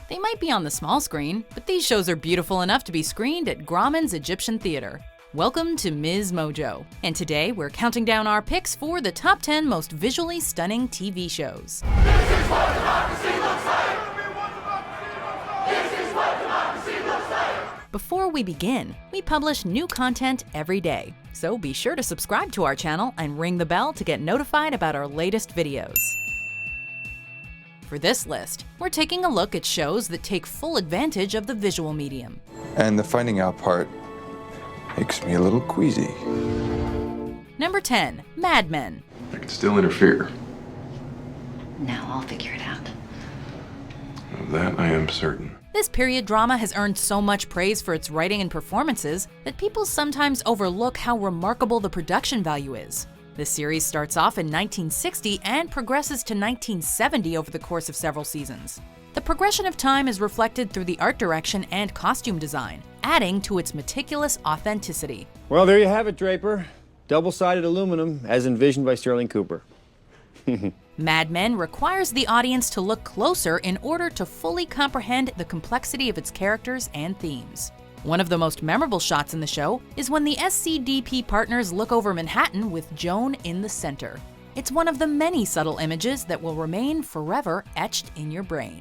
They might be on the small screen, but these shows are beautiful enough to be screened at Grauman's Egyptian Theater. Welcome to MsMojo, and today we're counting down our picks for the top 10 most visually stunning TV shows. This is what democracy looks like! This is what democracy looks like! Before we begin, we publish new content every day, so be sure to subscribe to our channel and ring the bell to get notified about our latest videos. For this list, we're taking a look at shows that take full advantage of the visual medium. And the finding out part makes me a little queasy. Number 10, Mad Men. I can still interfere. Now I'll figure it out. Of that I am certain. This period drama has earned so much praise for its writing and performances that people sometimes overlook how remarkable the production value is. The series starts off in 1960 and progresses to 1970 over the course of several seasons. The progression of time is reflected through the art direction and costume design, adding to its meticulous authenticity. Well, there you have it, Draper. Double-sided aluminum, as envisioned by Sterling Cooper. Mad Men requires the audience to look closer in order to fully comprehend the complexity of its characters and themes. One of the most memorable shots in the show is when the SCDP partners look over Manhattan with Joan in the center. It's one of the many subtle images that will remain forever etched in your brain.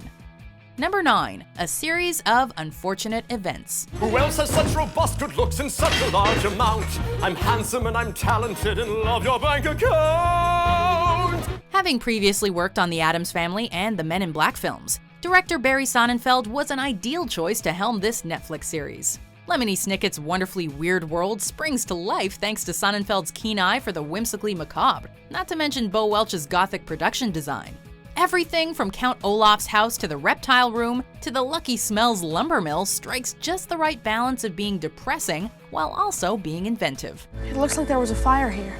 Number 9, a series of unfortunate events. Who else has such robust good looks in such a large amount? I'm handsome and I'm talented and love your bank account! Having previously worked on The Addams Family and the Men in Black films, director Barry Sonnenfeld was an ideal choice to helm this Netflix series. Lemony Snicket's wonderfully weird world springs to life thanks to Sonnenfeld's keen eye for the whimsically macabre, not to mention Bo Welch's gothic production design. Everything from Count Olaf's house to the reptile room to the Lucky Smells lumber mill strikes just the right balance of being depressing while also being inventive. It looks like there was a fire here.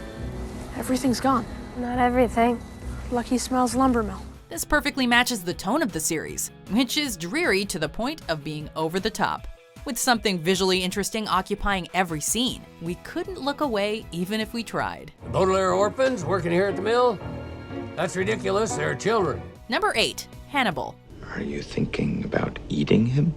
Everything's gone. Not everything. Lucky Smells lumber mill. This perfectly matches the tone of the series, which is dreary to the point of being over the top. With something visually interesting occupying every scene, we couldn't look away even if we tried. The Baudelaire orphans working here at the mill? That's ridiculous, they're children. Number 8, Hannibal. Are you thinking about eating him?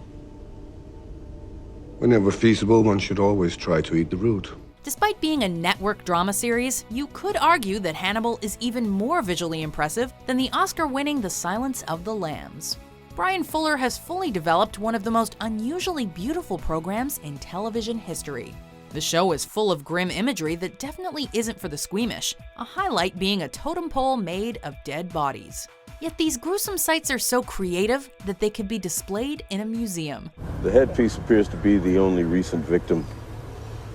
Whenever feasible, one should always try to eat the root. Despite being a network drama series, you could argue that Hannibal is even more visually impressive than the Oscar-winning The Silence of the Lambs. Brian Fuller has fully developed one of the most unusually beautiful programs in television history. The show is full of grim imagery that definitely isn't for the squeamish, a highlight being a totem pole made of dead bodies. Yet these gruesome sights are so creative that they could be displayed in a museum. The headpiece appears to be the only recent victim.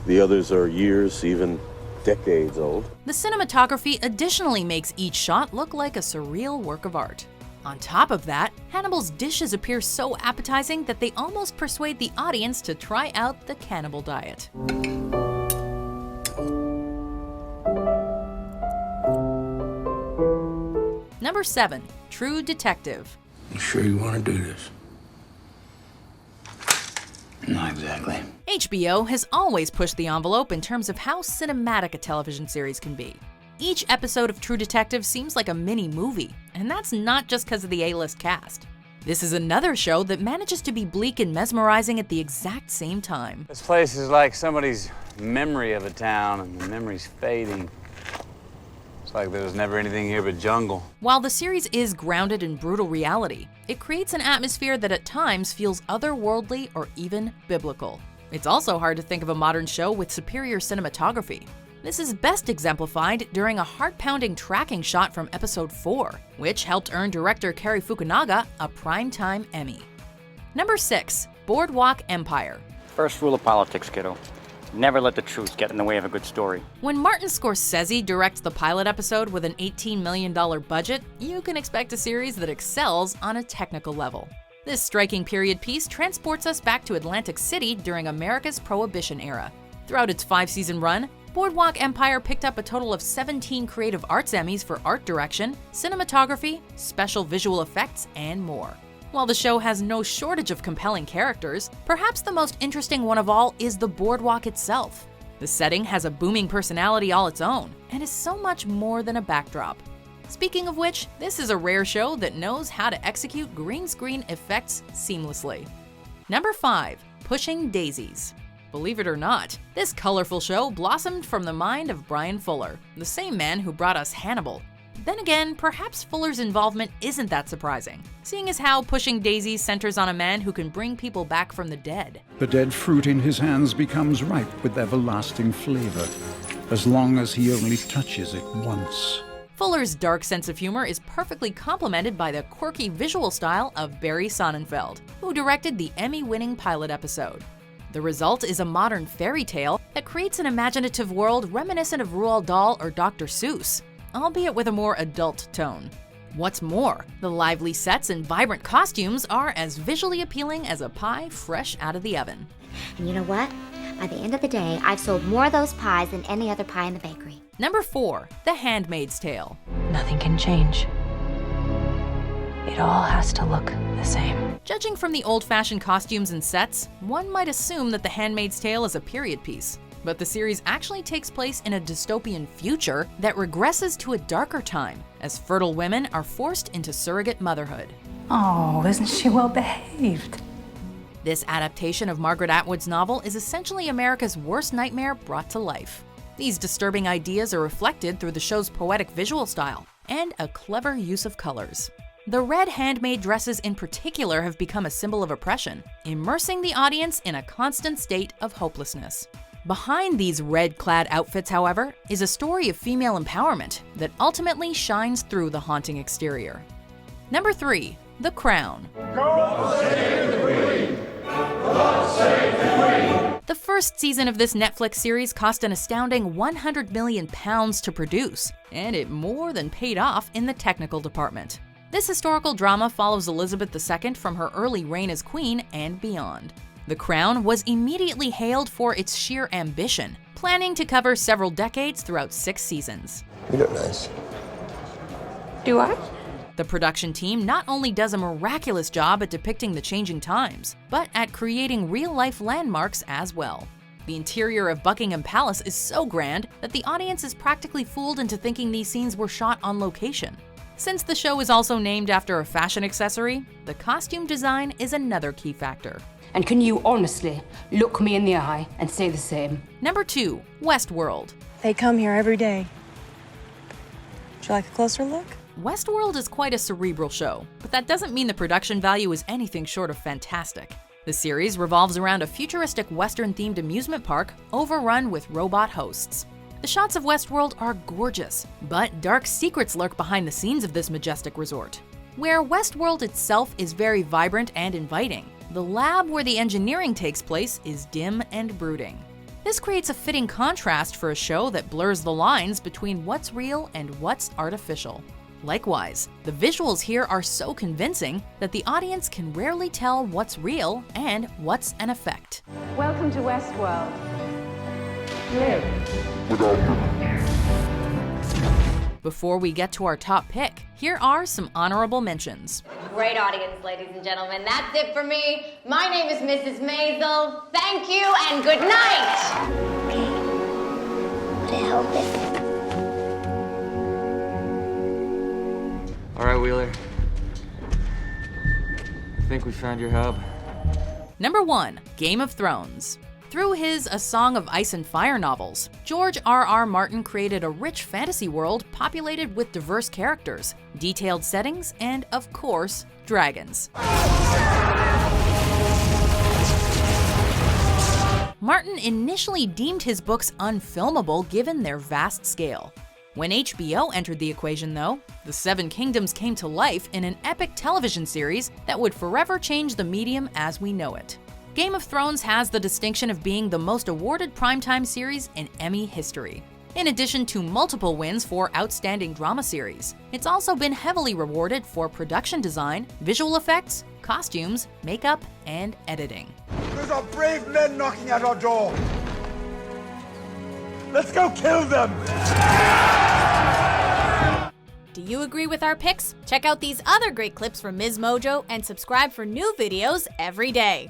The others are years, even decades old. The cinematography additionally makes each shot look like a surreal work of art. On top of that, Hannibal's dishes appear so appetizing that they almost persuade the audience to try out the cannibal diet. Number 7, True Detective. You sure you want to do this? Not exactly. HBO has always pushed the envelope in terms of how cinematic a television series can be. Each episode of True Detective seems like a mini-movie, and that's not just because of the A-list cast. This is another show that manages to be bleak and mesmerizing at the exact same time. This place is like somebody's memory of a town, and the memory's fading. It's like there was never anything here but jungle. While the series is grounded in brutal reality, it creates an atmosphere that at times feels otherworldly or even biblical. It's also hard to think of a modern show with superior cinematography. This is best exemplified during a heart-pounding tracking shot from episode 4, which helped earn director Cary Fukunaga a Primetime Emmy. Number 6, Boardwalk Empire. First rule of politics, kiddo. Never let the truth get in the way of a good story. When Martin Scorsese directs the pilot episode with an $18 million budget, you can expect a series that excels on a technical level. This striking period piece transports us back to Atlantic City during America's Prohibition era. Throughout its 5-season run, Boardwalk Empire picked up a total of 17 Creative Arts Emmys for art direction, cinematography, special visual effects, and more. While the show has no shortage of compelling characters, perhaps the most interesting one of all is the boardwalk itself. The setting has a booming personality all its own, and is so much more than a backdrop. Speaking of which, this is a rare show that knows how to execute green screen effects seamlessly. Number 5. Pushing Daisies. Believe it or not, this colorful show blossomed from the mind of Brian Fuller, the same man who brought us Hannibal. Then again, perhaps Fuller's involvement isn't that surprising, seeing as how Pushing Daisies centers on a man who can bring people back from the dead. The dead fruit in his hands becomes ripe with everlasting flavor, as long as he only touches it once. Fuller's dark sense of humor is perfectly complemented by the quirky visual style of Barry Sonnenfeld, who directed the Emmy-winning pilot episode. The result is a modern fairy tale that creates an imaginative world reminiscent of Roald Dahl or Dr. Seuss, albeit with a more adult tone. What's more, the lively sets and vibrant costumes are as visually appealing as a pie fresh out of the oven. And you know what? By the end of the day, I've sold more of those pies than any other pie in the bakery. Number 4. The Handmaid's Tale. Nothing can change. It all has to look the same. Judging from the old-fashioned costumes and sets, one might assume that The Handmaid's Tale is a period piece. But the series actually takes place in a dystopian future that regresses to a darker time, as fertile women are forced into surrogate motherhood. Oh, isn't she well behaved? This adaptation of Margaret Atwood's novel is essentially America's worst nightmare brought to life. These disturbing ideas are reflected through the show's poetic visual style and a clever use of colors. The red handmaid dresses in particular have become a symbol of oppression, immersing the audience in a constant state of hopelessness. Behind these red-clad outfits, however, is a story of female empowerment that ultimately shines through the haunting exterior. Number 3. The Crown. God save the Queen! God save the Queen! The first season of this Netflix series cost an astounding £100 million to produce, and it more than paid off in the technical department. This historical drama follows Elizabeth II from her early reign as queen and beyond. The Crown was immediately hailed for its sheer ambition, planning to cover several decades throughout 6 seasons. You look nice. Do I? The production team not only does a miraculous job at depicting the changing times, but at creating real-life landmarks as well. The interior of Buckingham Palace is so grand that the audience is practically fooled into thinking these scenes were shot on location. Since the show is also named after a fashion accessory, the costume design is another key factor. And can you honestly look me in the eye and say the same? Number 2. Westworld. They come here every day. Would you like a closer look? Westworld is quite a cerebral show, but that doesn't mean the production value is anything short of fantastic. The series revolves around a futuristic Western-themed amusement park overrun with robot hosts. The shots of Westworld are gorgeous, but dark secrets lurk behind the scenes of this majestic resort. Where Westworld itself is very vibrant and inviting, the lab where the engineering takes place is dim and brooding. This creates a fitting contrast for a show that blurs the lines between what's real and what's artificial. Likewise, the visuals here are so convincing that the audience can rarely tell what's real and what's an effect. Welcome to Westworld. Live. Before we get to our top pick, here are some honorable mentions. Great audience, ladies and gentlemen. That's it for me. My name is Mrs. Maisel. Thank you and good night. Okay. To help it. All right, Wheeler. I think we found your hub. Number 1. Game of Thrones. Through his A Song of Ice and Fire novels, George R.R. Martin created a rich fantasy world populated with diverse characters, detailed settings, and, of course, dragons. Martin initially deemed his books unfilmable given their vast scale. When HBO entered the equation, though, the Seven Kingdoms came to life in an epic television series that would forever change the medium as we know it. Game of Thrones has the distinction of being the most awarded primetime series in Emmy history. In addition to multiple wins for Outstanding Drama Series, it's also been heavily rewarded for production design, visual effects, costumes, makeup, and editing. Those are brave men knocking at our door. Let's go kill them! Do you agree with our picks? Check out these other great clips from MsMojo and subscribe for new videos every day.